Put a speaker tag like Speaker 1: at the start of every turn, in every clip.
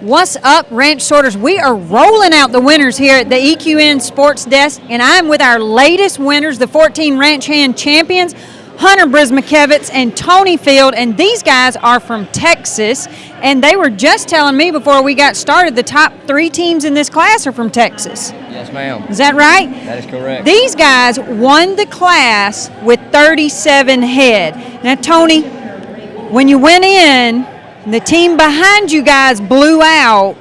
Speaker 1: What's up, Ranch Sorters? We are rolling out the winners here at the EQN Sports Desk, and I'm with our latest winners, the 14 Ranch Hand champions, Hunter Brzymialkiewicz and Tony Field, and these guys are from Texas, and they were just telling me before we got started the top 3 teams in this class are from Texas.
Speaker 2: Yes, ma'am.
Speaker 1: Is that right?
Speaker 2: That is correct.
Speaker 1: These guys won the class with 37 head. Now, Tony, when you went in, the team behind you guys blew out.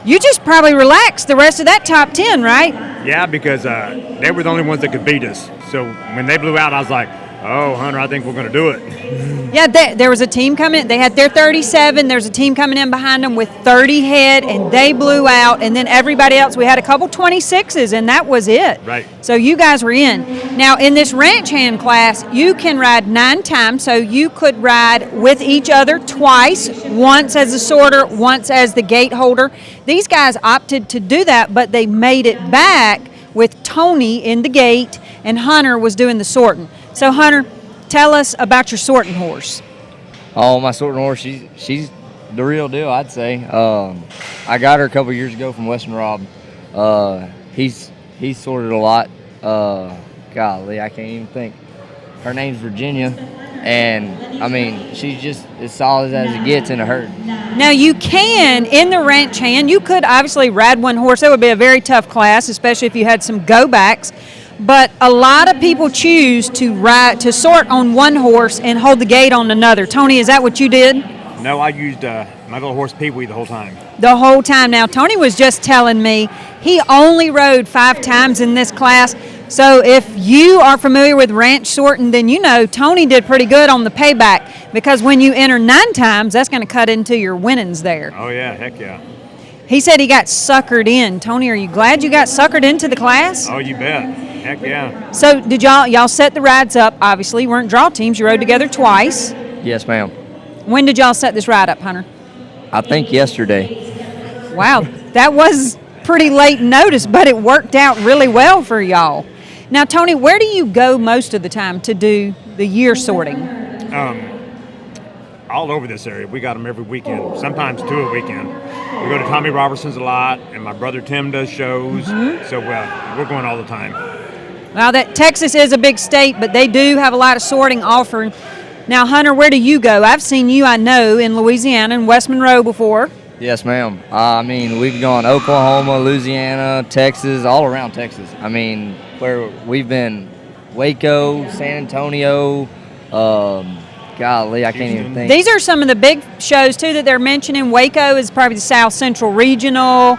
Speaker 1: You just probably relaxed the rest of that top 10, right?
Speaker 3: Yeah, because they were the only ones that could beat us. So when they blew out, I was like, oh, Hunter, I think we're going to do it.
Speaker 1: Yeah, there was a team coming in. They had their 37. There's a team coming in behind them with 30 head, and they blew out. And then everybody else, we had a couple 26s, and that was it.
Speaker 3: Right.
Speaker 1: So you guys were in. Now, in this ranch hand class, you can ride 9 times, so you could ride with each other twice, once as a sorter, once as the gate holder. These guys opted to do that, but they made it back with Tony in the gate, and Hunter was doing the sorting. So, Hunter, tell us about your sorting horse.
Speaker 2: Oh, my sorting horse, she's the real deal, I'd say. I got her a couple years ago from Western Rob. He's sorted a lot. Golly, I can't even think. Her name's Virginia, and, I mean, she's just as solid as it gets in a herd.
Speaker 1: Now, you can, in the ranch hand, you could obviously ride one horse. That would be a very tough class, especially if you had some go-backs. But a lot of people choose to sort on one horse and hold the gate on another. Tony, is that what you did?
Speaker 3: No, I used my little horse Pee-wee the whole time.
Speaker 1: The whole time. Now, Tony was just telling me he only rode 5 times in this class. So if you are familiar with ranch sorting, then you know Tony did pretty good on the payback, because when you enter 9 times, that's going to cut into your winnings there.
Speaker 3: Oh, yeah, heck yeah.
Speaker 1: He said he got suckered in. Tony, are you glad you got suckered into the class?
Speaker 3: Oh, you bet. Heck yeah.
Speaker 1: So did y'all set the rides up? Obviously, you weren't draw teams. You rode together twice.
Speaker 2: Yes, ma'am.
Speaker 1: When did y'all set this ride up, Hunter?
Speaker 2: I think yesterday.
Speaker 1: Wow, that was pretty late notice, but it worked out really well for y'all. Now, Tony, where do you go most of the time to do the year sorting?
Speaker 3: All over this area. We got them every weekend, sometimes 2 a weekend. We go to Tommy Robertson's a lot, and my brother Tim does shows. So we're going all the time.
Speaker 1: Well, Texas is a big state, but they do have a lot of sorting offered. Now, Hunter, where do you go? I've seen you, I know, in Louisiana and West Monroe before.
Speaker 2: Yes, ma'am. I mean, we've gone Oklahoma, Louisiana, Texas, all around Texas. I mean, where we've been Waco, San Antonio, golly, I can't even think.
Speaker 1: These are some of the big shows, too, that they're mentioning. Waco is probably the South Central Regional.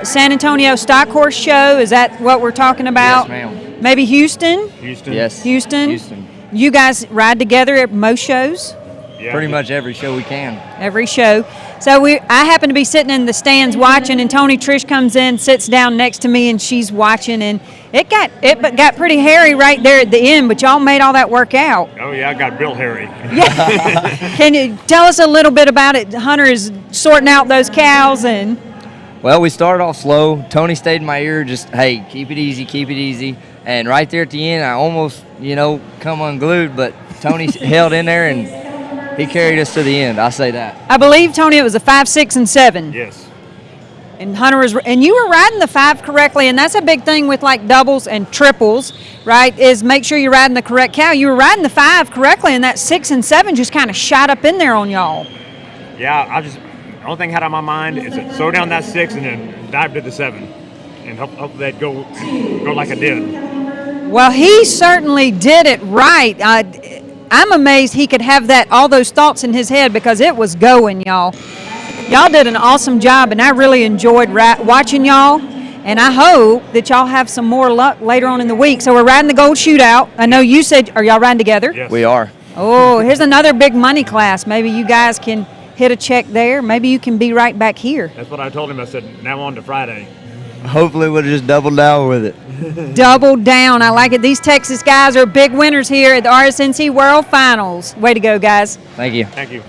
Speaker 1: San Antonio Stock Horse Show, is that what we're talking about?
Speaker 2: Yes, ma'am.
Speaker 1: Maybe Houston?
Speaker 2: Yes.
Speaker 1: Houston. You guys ride together at most shows?
Speaker 3: Yeah,
Speaker 2: Pretty much every show we can.
Speaker 1: Every show. So I happen to be sitting in the stands watching, and Tony Trish comes in, sits down next to me, and she's watching, and it got pretty hairy right there at the end, but y'all made all that work out.
Speaker 3: Oh, yeah, I got real hairy.
Speaker 1: Yeah. Can you tell us a little bit about it? Hunter is sorting out those cows and...
Speaker 2: Well, we started off slow. Tony stayed in my ear, just, hey, keep it easy, keep it easy. And right there at the end, I almost, come unglued, but Tony held in there, and he carried us to the end. I say that.
Speaker 1: I believe, Tony, it was a 5, 6, and 7.
Speaker 3: Yes.
Speaker 1: And Hunter and you were riding the 5 correctly, and that's a big thing with like doubles and triples, right? Is make sure you're riding the correct cow. You were riding the 5 correctly, and that 6 and 7 just kind of shot up in there on y'all.
Speaker 3: Yeah, the only thing I had on my mind is to slow down that 6 and then dive to the 7, and hopefully that'd go like I did.
Speaker 1: Well, he certainly did it right. I'm amazed he could have all those thoughts in his head, because it was going, y'all. Y'all did an awesome job, and I really enjoyed watching y'all, and I hope that y'all have some more luck later on in the week. So we're riding the Gold Shootout. I know you said, are y'all riding together?
Speaker 3: Yes.
Speaker 2: We are.
Speaker 1: Oh, here's another big money class. Maybe you guys can hit a check there. Maybe you can be right back here.
Speaker 3: That's what I told him. I said, now on to Friday.
Speaker 2: Hopefully we'll just double down with it.
Speaker 1: Double down. I like it. These Texas guys are big winners here at the RSNC World Finals. Way to go, guys.
Speaker 2: Thank you.
Speaker 3: Thank you.